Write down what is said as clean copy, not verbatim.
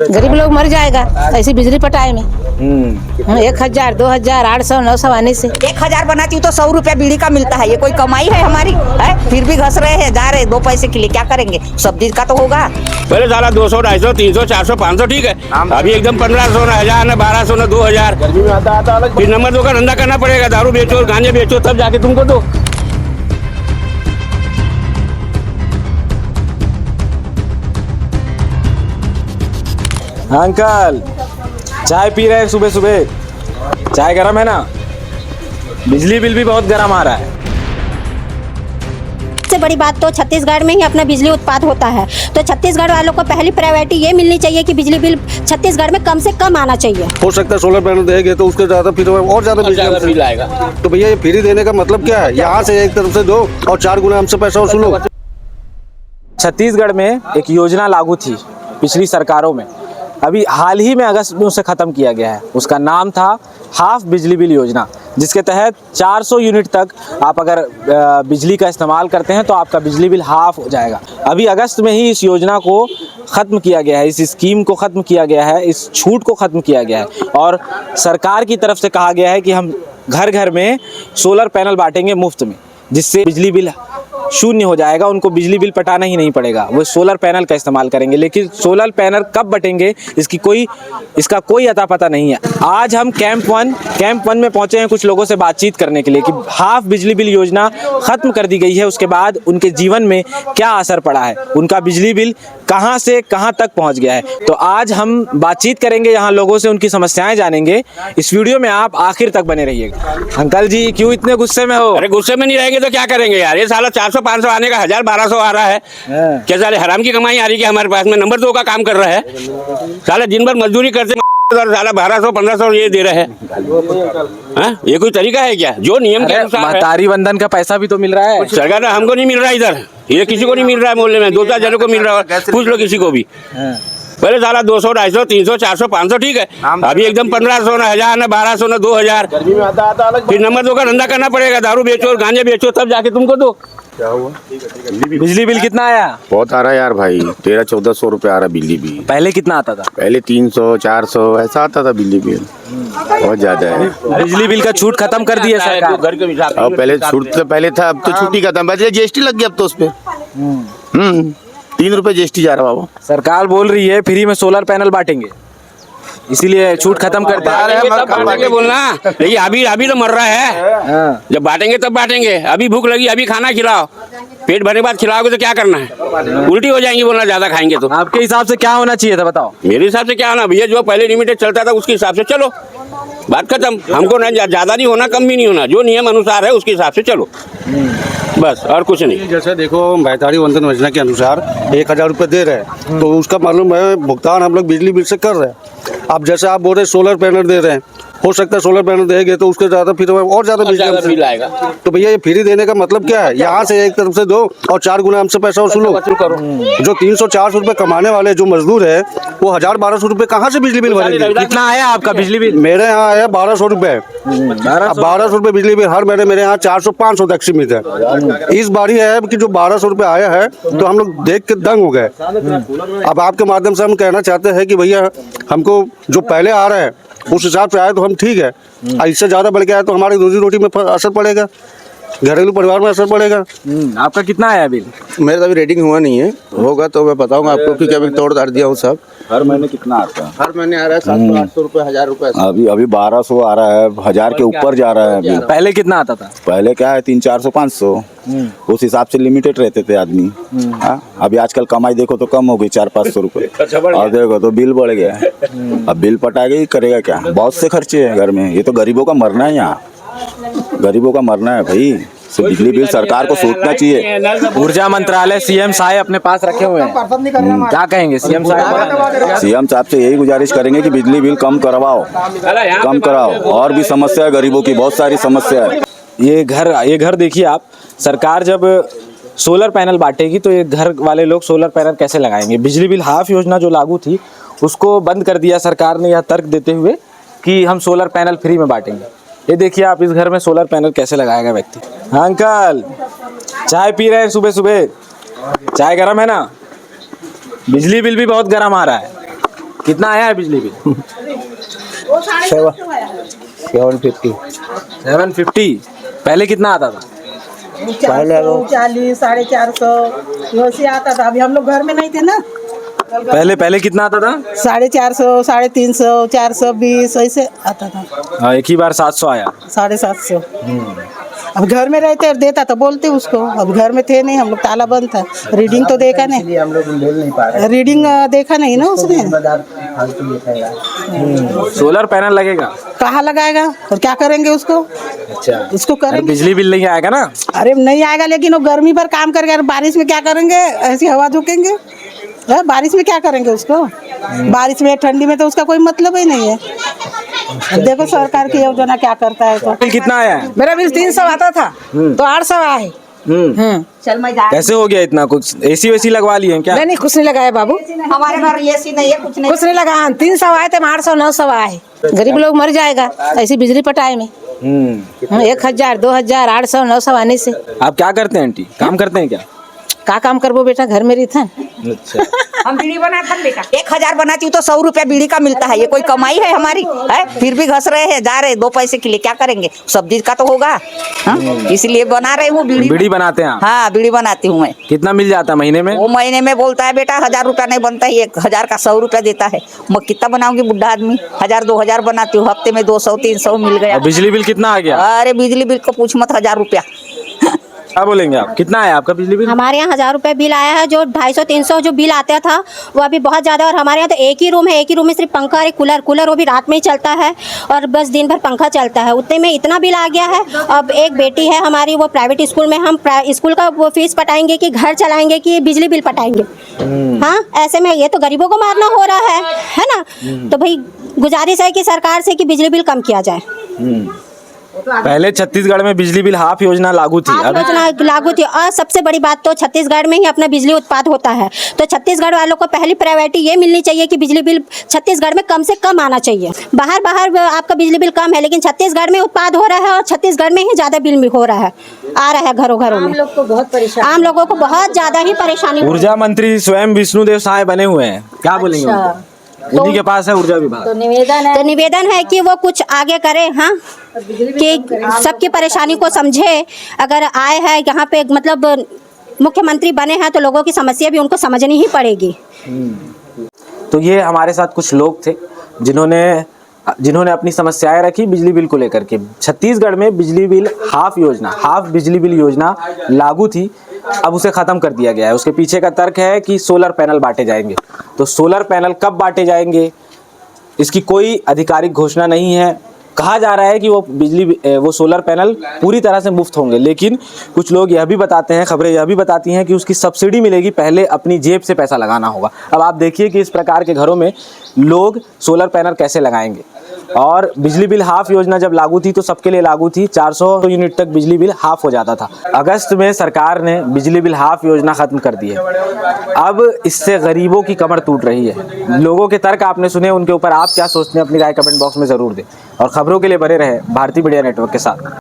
गरीब लोग मर जाएगा ऐसी बिजली पटाए में। 1000, 2000, 800, 900 आने से 1000 बनाती हूँ तो 100 रुपया बीड़ी का मिलता है। ये कोई कमाई है हमारी है? फिर भी घस रहे हैं, जा रहे 2 पैसे के लिए, क्या करेंगे? सब चीज का तो होगा। पहले साला 200, 250, 300, 400, 500 ठीक है। अभी एकदम 1500 ना 1000 ना 1200 ना 2000। फिर नंबर 2 का धंधा करना पड़ेगा। दारू बेचो, गांजे बेचो, तब जाके तुमको दो। अंकल चाय पी रहे हैं सुबह सुबह? चाय गर्म है ना? बिजली बिल भी बहुत गर्म आ रहा है। सबसे बड़ी बात तो छत्तीसगढ़ में ही अपना बिजली उत्पाद होता है, तो छत्तीसगढ़ वालों को पहली प्रायोरिटी ये मिलनी चाहिए कि बिजली बिल छत्तीसगढ़ में कम से कम आना चाहिए। हो सकता है सोलर पैनल देंगे तो उसके ज्यादा फिर और ज्यादा बिल आएगा। तो भैया ये फ्री देने का मतलब क्या है? यहाँ से एक तरफ से दो और 4 गुना हमसे पैसा वसूलो। छत्तीसगढ़ में एक योजना लागू थी पिछली सरकारों में, अभी हाल ही में अगस्त में उसे ख़त्म किया गया है। उसका नाम था हाफ बिजली बिल योजना, जिसके तहत 400 यूनिट तक आप अगर बिजली का इस्तेमाल करते हैं तो आपका बिजली बिल हाफ हो जाएगा। अभी अगस्त में ही इस योजना को ख़त्म किया गया है, इस स्कीम को ख़त्म किया गया है, इस छूट को ख़त्म किया गया है और सरकार की तरफ से कहा गया है कि हम घर घर में सोलर पैनल बांटेंगे मुफ्त में, जिससे बिजली बिल शून्य हो जाएगा। उनको बिजली बिल पटाना ही नहीं पड़ेगा, वो सोलर पैनल का इस्तेमाल करेंगे। लेकिन सोलर पैनल कब बटेंगे इसका कोई अता पता नहीं है। आज हम कैंप वन में पहुंचे हैं कुछ लोगों से बातचीत करने के लिए कि हाफ बिजली बिल योजना खत्म कर दी गई है, उसके बाद उनके जीवन में क्या असर पड़ा है, उनका बिजली बिल कहां से कहां तक पहुंच गया है। तो आज हम बातचीत करेंगे यहाँ लोगों से, उनकी समस्याएं जानेंगे। इस वीडियो में आप आखिर तक बने रहिएगा। अंकल जी क्यों इतने गुस्से में हो? अरे गुस्से में नहीं रहेंगे तो क्या करेंगे यार? ये साला 400, 500 आने का 1000, 1200 आ रहा है। क्या साले हराम की कमाई आ रही है हमारे पास में? नंबर 2 का काम कर रहा है साला, दिन भर मजदूरी करते और साला 1200, 1500 ये दे रहे हैं। ये कोई तरीका है क्या? जो नियम के अनुसार है। महतारी बंधन का पैसा भी तो मिल रहा है सरकार, हमको नहीं मिल रहा इधर, ये किसी को नहीं मिल रहा है मोहल्ले में, 2-4 जनों को मिल रहा है, पूछ लो किसी को भी। पहले साला 200, 250, 300, 400, 500 ठीक है। अभी एकदम 1500 ना 1000 ना 1200 ना 2000। फिर नंबर 2 का धंधा करना पड़ेगा। दारू बेचो, गांजे बेचो, तब जाके तुमको दो। क्या हुआ? बिजली बिल कितना आया? बहुत आ रहा है यार भाई, 1300-1400 रुपये आ रहा बिजली बिल। पहले कितना आता था? पहले 300-400 ऐसा आता था बिजली बिल, बहुत ज्यादा है। बिजली बिल का छूट खत्म कर दिया सरकार। अब पहले छूट तो पहले था, अब तो छुट्टी खत्म। वैसे जीएसटी लग गया अब तो उस पे 3 रुपए जीएसटी जा रहा बाबा। सरकार बोल रही है फ्री में सोलर पैनल बांटेंगे, इसीलिए छूट खत्म कर दिया। बोलना लेकिन अभी तो मर रहा है। जब बांटेंगे तब बांटेंगे। अभी भूख लगी, अभी खाना खिलाओ, पेट भरने बाद खिलाओगे तो क्या करना है? उल्टी हो जाएंगी बोलना, ज्यादा खाएंगे तो। आपके हिसाब से क्या होना चाहिए था बताओ? मेरे हिसाब से क्या होना भैया, जो पहले लिमिटेड चलता था उसके हिसाब से चलो, बात खत्म। हमको ना ज्यादा नहीं होना, कम भी नहीं होना, जो नियम अनुसार है उसके हिसाब से चलो, बस और कुछ नहीं। जैसे देखो महतारी बंधन योजना के अनुसार 1000 रुपये दे रहे हैं, तो उसका मालूम है भुगतान हम लोग बिजली बिल से कर रहे हैं। अब जैसे आप बोल रहे सोलर पैनल दे रहे हैं, हो सकता है सोलर पैनल देंगे तो उसके ज्यादा फिर और ज्यादा बिल आएगा। तो भैया ये फ्री देने का मतलब क्या है? यहाँ से एक तरफ से दो और 4 गुना हमसे पैसा वसूलो। जो 300-400 रुपए कमाने वाले जो मजदूर है वो 1000-1200 रुपए कहाँ से बिजली बिल भरेंगे? कितना आया आपका बिजली बिल? मेरे यहाँ आया 1200 रुपए। 1200 रुपए बिजली बिल हर महीने मेरे यहाँ 400-500 तक सीमित है। इस बार है कि जो 1200 रुपए आया है तो हम लोग देख के दंग हो गए। अब आपके माध्यम से हम कहना चाहते हैं कि भैया हमको जो पहले आ रहा है उस हिसाब से आए तो हम ठीक है, इससे ज्यादा बढ़ के आए तो हमारी रोजी रोटी में असर पड़ेगा, घरेलू परिवार में असर पड़ेगा। आपका कितना आया बिल? मेरा अभी रेटिंग हुआ नहीं है, होगा तो मैं बताऊंगा आपको, क्योंकि अभी तोड़ ताड़ दिया हूँ सब। हर महीने कितना आता है? हर महीने आ रहा है 700-800 रुपये, 1000 रुपये। अभी 1200 आ रहा है, 1000 के ऊपर जा रहा है अभी। पहले कितना आता था? पहले क्या है 300, 400, 500 उस हिसाब से लिमिटेड रहते थे आदमी। अभी आजकल कमाई देखो तो कम हो गई 400-500 रुपए, और देखो तो बिल बढ़ गया। अब बिल पटाएगा ही करेगा क्या? बहुत से खर्चे हैं घर में, ये तो गरीबों का मरना है, यहाँ गरीबों का मरना है भाई। बिजली बिल सरकार को सोचना चाहिए। ऊर्जा मंत्रालय सीएम साहब अपने पास रखे हुए हैं, क्या कहेंगे सीएम साहब? सीएम साहब से यही गुजारिश करेंगे कि बिजली बिल कम करवाओ, कम कराओ। और भी समस्या है गरीबों की, बहुत सारी समस्या है। ये घर देखिए आप, सरकार जब सोलर पैनल बांटेगी तो ये घर वाले लोग सोलर पैनल कैसे लगाएंगे? बिजली बिल हाफ योजना जो लागू थी उसको बंद कर दिया सरकार ने, यह तर्क देते हुए कि हम सोलर पैनल फ्री में बांटेंगे। ये देखिए आप, इस घर में सोलर पैनल कैसे लगाएगा व्यक्ति। अंकल चाय पी रहे हैं सुबह सुबह? चाय गर्म है ना? बिजली बिल भी बहुत गर्म आ रहा है। कितना आया है बिजली बिल? 750। पहले कितना आता था? 440 450 वैसे आता था। अभी हम लोग घर में नहीं थे ना। पहले कितना आता था? 450 350 420 ऐसे आता था। हाँ, एक ही बार 700 आया। 750। अब घर में रहते और देता तो बोलते उसको। अब घर में थे नहीं हम लोग, ताला बंद था। रीडिंग तो देखा नहीं, हम लोग बोल नहीं पा रहे। रीडिंग देखा नहीं ना उसने। सोलर पैनल लगेगा? कहाँ लगाएगा और क्या करेंगे उसको? अच्छा, उसको अरे करेंगे। बिजली बिल नहीं आएगा ना? अरे नहीं आएगा, लेकिन वो गर्मी पर काम करेंगे। बारिश में क्या करेंगे? ऐसी हवा झोंकेंगे। बारिश में क्या करेंगे उसको? बारिश में ठंडी में तो उसका कोई मतलब ही नहीं है। देखो सरकार की योजना क्या करता है। तो बिल कितना आया है? मेरा बिल 300 आता था तो 800 आया है। चल मैं जा। कैसे हो गया इतना? कुछ एसी वेसी लगवा लिए हैं क्या? नहीं कुछ नहीं लगाया बाबू, हमारे घर एसी नहीं है, कुछ नहीं। कुछ नहीं लगा। 300 आए थे, 800 900 आए। गरीब लोग मर जाएगा ऐसी बिजली पटाए में। 1000 2000 800 900 आने से। आप क्या करते हैं आंटी? काम करते हैं क्या? का काम करबो बेटा, घर में रहता। अच्छा, हम बीड़ी बनाते हैं बेटा। 1000 बनाती हूँ तो 100 रुपया बीड़ी का मिलता है। ये कोई कमाई है हमारी? है फिर भी घस रहे हैं, जा रहे 2 पैसे के लिए। क्या करेंगे? सब्जी का तो होगा। हाँ? इसलिए बना रही हूँ बीड़ी। बीड़ी बनाते हैं आप? हाँ बीड़ी बनाती हूँ मैं। कितना मिल जाता है महीने में? वो महीने में बोलता है बेटा 1000 रुपया नहीं बनता है, 1000 का 100 रुपया देता है। मैं कितना बनाऊंगी बुढ़ा आदमी? 1000 2000 बनाती हूँ, हफ्ते में 200 300 मिल गया। और बिजली बिल कितना आ गया? अरे बिजली बिल को पूछ मत, 1000 रुपया। क्या बोलेंगे आप? कितना आया आपका बिजली बिल? हमारे यहाँ 1000 रुपये बिल आया है। जो 250 300 जो बिल आता था वो अभी बहुत ज़्यादा। और हमारे यहाँ तो एक ही रूम है, एक ही रूम में सिर्फ पंखा और कूलर वो भी रात में ही चलता है और बस दिन भर पंखा चलता है। उतने में इतना बिल आ गया है। अब एक बेटी है हमारी, वो प्राइवेट स्कूल में, हम स्कूल का वो फीस पटाएंगे कि घर चलाएंगे कि बिजली बिल पटाएंगे? हाँ, ऐसे में ये तो गरीबों को मारना हो रहा है ना। तो भाई गुजारिश है कि सरकार से कि बिजली बिल कम किया जाए। पहले छत्तीसगढ़ में बिजली बिल हाफ योजना लागू थी। योजना लागू थी। और सबसे बड़ी बात तो छत्तीसगढ़ में ही अपना बिजली उत्पाद होता है। तो छत्तीसगढ़ वालों को पहली प्रायोरिटी ये मिलनी चाहिए कि बिजली बिल छत्तीसगढ़ में कम से कम आना चाहिए। बाहर आपका बिजली बिल कम है, लेकिन छत्तीसगढ़ में उत्पाद हो रहा है और छत्तीसगढ़ में ही ज़्यादा बिल हो रहा है, आ रहा है घरों में। आम लोग को बहुत परेशानी, आम लोगों को बहुत ज़्यादा ही परेशानी। ऊर्जा मंत्री स्वयं विष्णुदेव साय बने हुए हैं, क्या बोलेंगे? उन्हीं के पास है ऊर्जा विभाग। तो निवेदन है कि वो कुछ आगे करे। हाँ, कि सबकी परेशानी को समझे। अगर आए हैं यहाँ पे, मतलब मुख्यमंत्री बने हैं, तो लोगों की समस्या भी उनको समझनी ही पड़ेगी। तो ये हमारे साथ कुछ लोग थे जिन्होंने अपनी समस्याएं रखी बिजली बिल को लेकर के। छत्तीसगढ़ में बिजली बिल हाफ बिजली बिल योजना लागू थी, अब उसे खत्म कर दिया गया है। उसके पीछे का तर्क है कि सोलर पैनल बांटे जाएंगे। तो सोलर पैनल कब बांटे जाएंगे इसकी कोई आधिकारिक घोषणा नहीं है। कहा जा रहा है कि वो सोलर पैनल पूरी तरह से मुफ्त होंगे, लेकिन कुछ लोग यह भी बताते हैं, खबरें यह भी बताती हैं कि उसकी सब्सिडी मिलेगी, पहले अपनी जेब से पैसा लगाना होगा। अब आप देखिए कि इस प्रकार के घरों में लोग सोलर पैनल कैसे लगाएंगे। और बिजली बिल हाफ योजना जब लागू थी तो सबके लिए लागू थी, 400 यूनिट तक बिजली बिल हाफ हो जाता था। अगस्त में सरकार ने बिजली बिल हाफ योजना खत्म कर दी है। अब इससे गरीबों की कमर टूट रही है। लोगों के तर्क आपने सुने, उनके ऊपर आप क्या सोचते हैं अपनी राय कमेंट बॉक्स में ज़रूर दें। और खबरों के लिए बने रहे भारतीय मीडिया नेटवर्क के साथ।